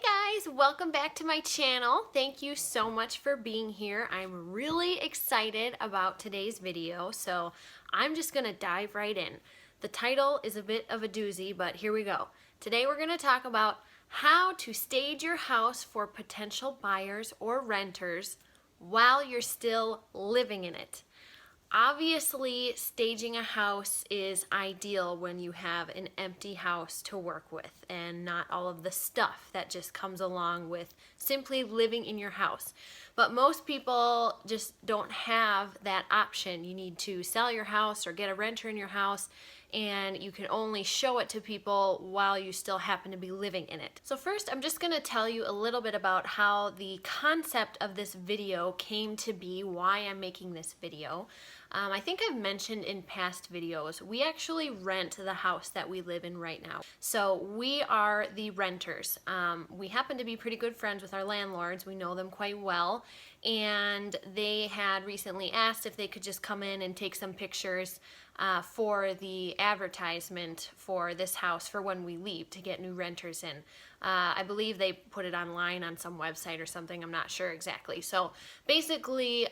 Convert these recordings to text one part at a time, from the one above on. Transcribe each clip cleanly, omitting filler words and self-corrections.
guys, welcome back to my channel. Thank you so much for being here. I'm really excited about today's video, so I'm just gonna dive right in. The title is a bit of a doozy, but here we go. Today we're gonna talk about how to stage your house for potential buyers or renters while you're still living in it. Obviously, staging a house is ideal when you have an empty house to work with and not all of the stuff that just comes along with simply living in your house. But most people just don't have that option. You need to sell your house or get a renter in your house, and you can only show it to people while you still happen to be living in it. So first, I'm just gonna tell you a little bit about how the concept of this video came to be, why I'm making this video. I think I've mentioned in past videos, we actually rent the house that we live in right now. So we are the renters. We happen to be pretty good friends with our landlords. We know them quite well. And they had recently asked if they could just come in and take some pictures for the advertisement for this house for when we leave to get new renters in. I believe they put it online on some website or something. I'm not sure exactly. So basically,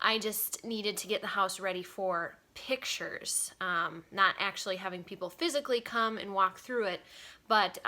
I just needed to get the house ready for pictures, not actually having people physically come and walk through it, but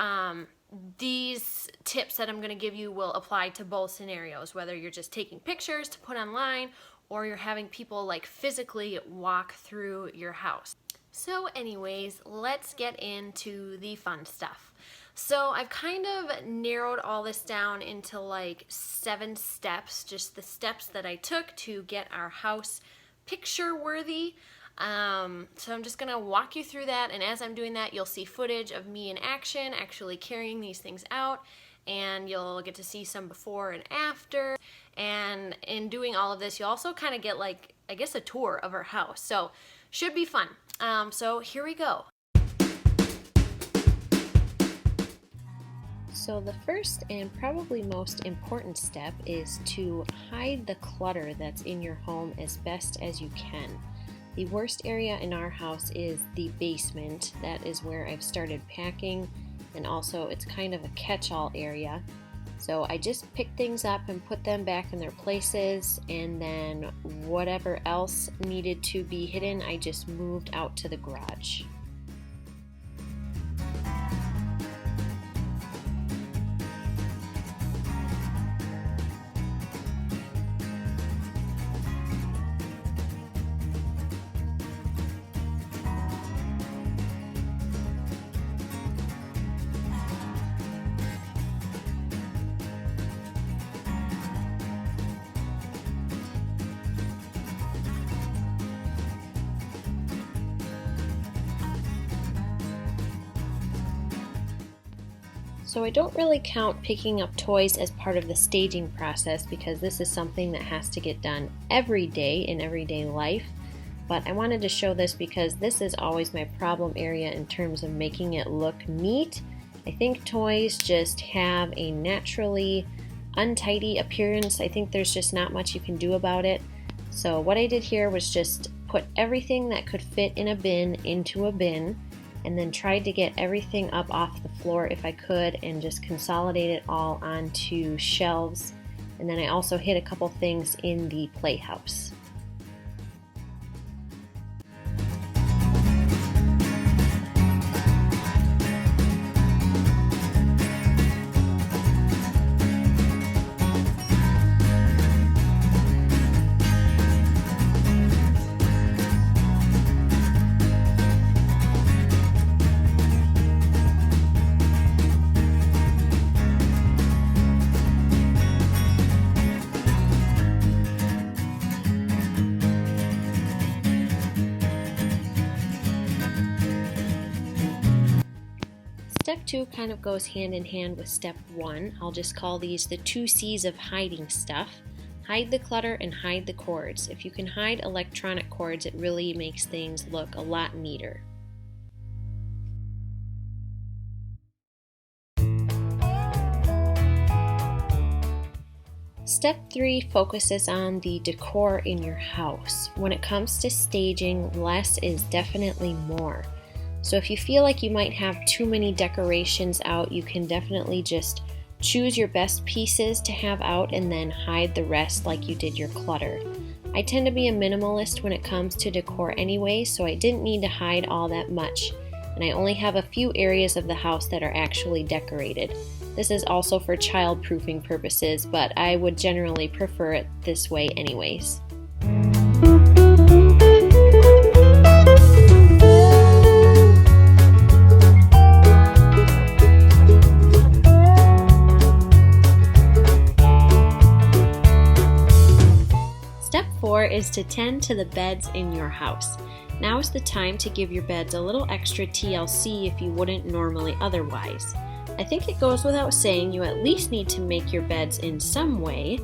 these tips that I'm going to give you will apply to both scenarios, whether you're just taking pictures to put online or you're having people like physically walk through your house. So anyways, let's get into the fun stuff. So I've kind of narrowed all this down into like 7 steps, just the steps that I took to get our house picture worthy. So I'm just gonna walk you through that, and as I'm doing that, you'll see footage of me in action, actually carrying these things out, and you'll get to see some before and after. And in doing all of this, you also kind of get like, I guess, a tour of our house. So should be fun. So here we go. So the first and probably most important step is to hide the clutter that's in your home as best as you can. The worst area in our house is the basement. That is where I've started packing, and also it's kind of a catch-all area. So I just picked things up and put them back in their places, and then whatever else needed to be hidden, I just moved out to the garage. So I don't really count picking up toys as part of the staging process because this is something that has to get done every day in everyday life. But I wanted to show this because this is always my problem area in terms of making it look neat. I think toys just have a naturally untidy appearance. I think there's just not much you can do about it. So what I did here was just put everything that could fit in a bin into a bin, and then tried to get everything up off the floor if I could and just consolidate it all onto shelves. And then I also hid a couple things in the playhouse. Step 2 kind of goes hand in hand with step 1. I'll just call these the 2 C's of hiding stuff. Hide the clutter and hide the cords. If you can hide electronic cords, it really makes things look a lot neater. Step 3 focuses on the decor in your house. When it comes to staging, less is definitely more. So if you feel like you might have too many decorations out, you can definitely just Choose your best pieces to have out and then hide the rest like you did your clutter. I tend to be a minimalist when it comes to decor anyway, so I didn't need to hide all that much. And I only have a few areas of the house that are actually decorated. This is also for child-proofing purposes, but I would generally prefer it this way anyways. Step 4 is to tend to the beds in your house. Now is the time to give your beds a little extra TLC if you wouldn't normally otherwise. I think it goes without saying you at least need to make your beds in some way,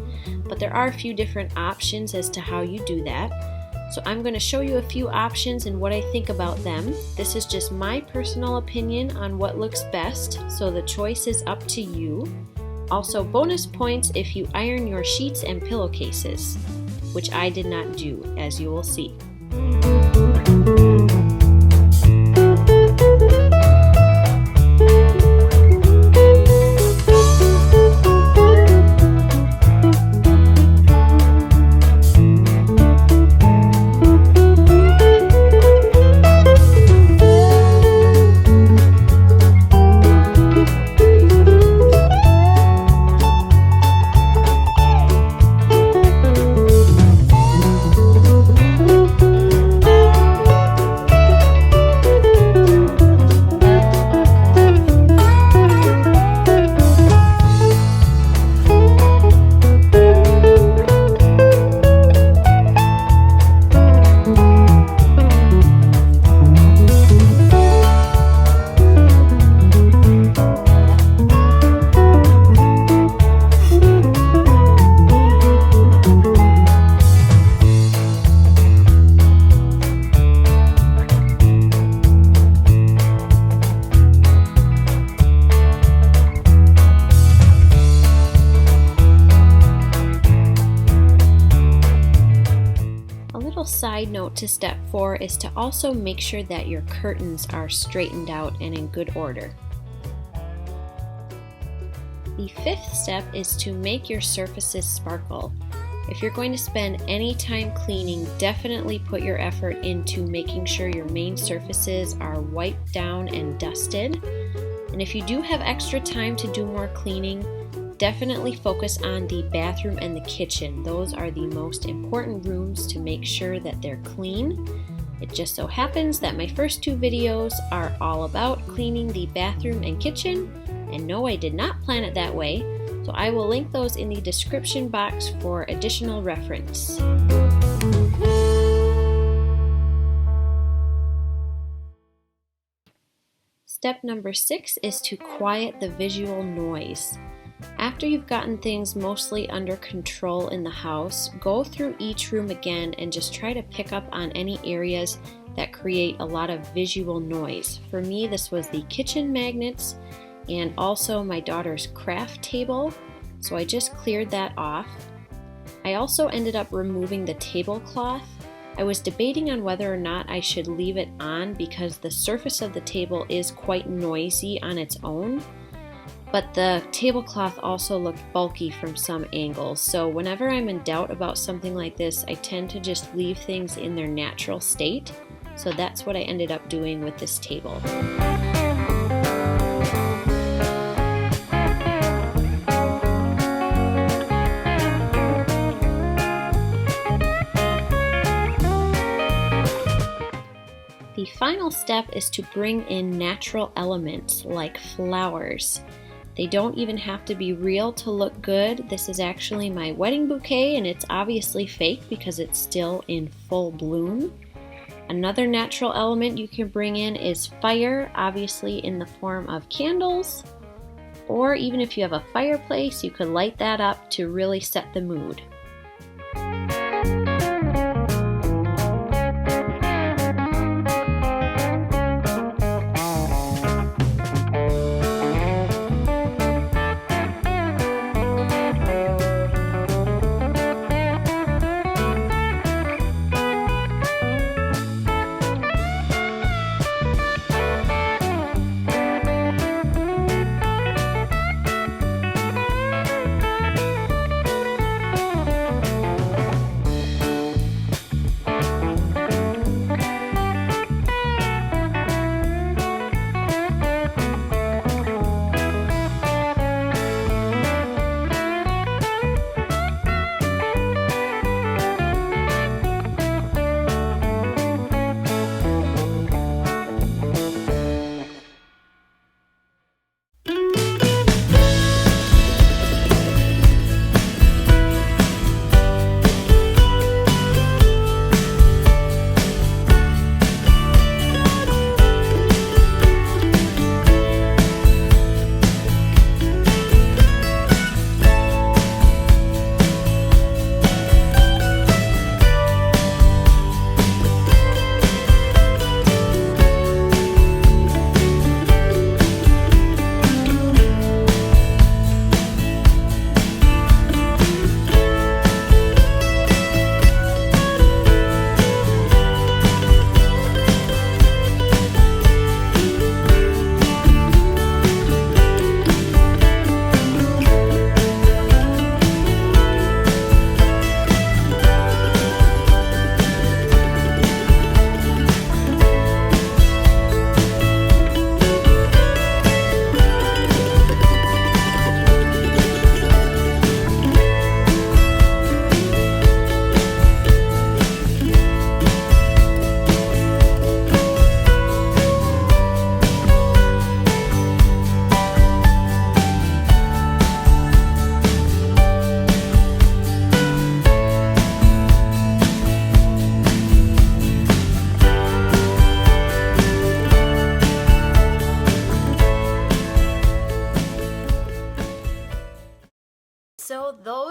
but there are a few different options as to how you do that. So I'm going to show you a few options and what I think about them. This is just my personal opinion on what looks best, so the choice is up to you. Also, bonus points if you iron your sheets and pillowcases, which I did not do, as you will see. Side note to step 4 is to also make sure that your curtains are straightened out and in good order. The 5th step is to make your surfaces sparkle. If you're going to spend any time cleaning, definitely put your effort into making sure your main surfaces are wiped down and dusted. And if you do have extra time to do more cleaning, definitely focus on the bathroom and the kitchen. Those are the most important rooms to make sure that they're clean. It just so happens that my first 2 videos are all about cleaning the bathroom and kitchen, and no, I did not plan it that way, so I will link those in the description box for additional reference. Step number 6 is to quiet the visual noise. After you've gotten things mostly under control in the house, go through each room again and just try to pick up on any areas that create a lot of visual noise. For me, this was the kitchen magnets and also my daughter's craft table, so I just cleared that off. I also ended up removing the tablecloth. I was debating on whether or not I should leave it on because the surface of the table is quite noisy on its own. But the tablecloth also looked bulky from some angles, so whenever I'm in doubt about something like this, I tend to just leave things in their natural state. So that's what I ended up doing with this table. The final step is to bring in natural elements like flowers. They don't even have to be real to look good. This is actually my wedding bouquet, and it's obviously fake because it's still in full bloom. Another natural element you can bring in is fire, obviously in the form of candles, or even if you have a fireplace, you could light that up to really set the mood.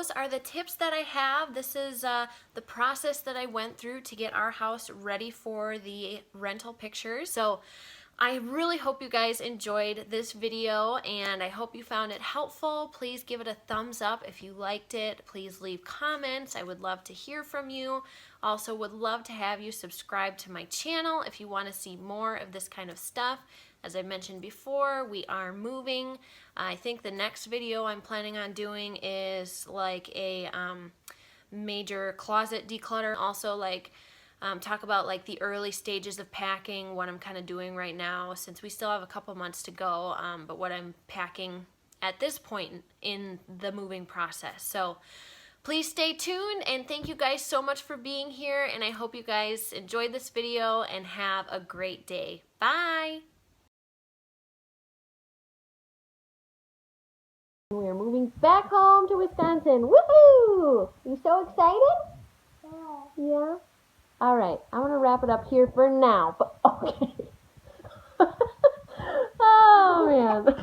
those are the tips that I have. This is the process that I went through to get our house ready for the rental pictures. So I really hope you guys enjoyed this video, and I hope you found it helpful. Please give it a thumbs up if you liked it. Please leave comments. I would love to hear from you. Also would love to have you subscribe to my channel if you want to see more of this kind of stuff. As I mentioned before, we are moving. I think the next video I'm planning on doing is like a major closet declutter. Also like talk about like the early stages of packing, what I'm kind of doing right now since we still have a couple months to go, but what I'm packing at this point in the moving process. So please stay tuned, and thank you guys so much for being here, and I hope you guys enjoyed this video and have a great day. Bye! We're moving back home to Wisconsin. Woohoo! You so excited? Yeah? All right, I'm going to wrap it up here for now. But okay. Oh, man.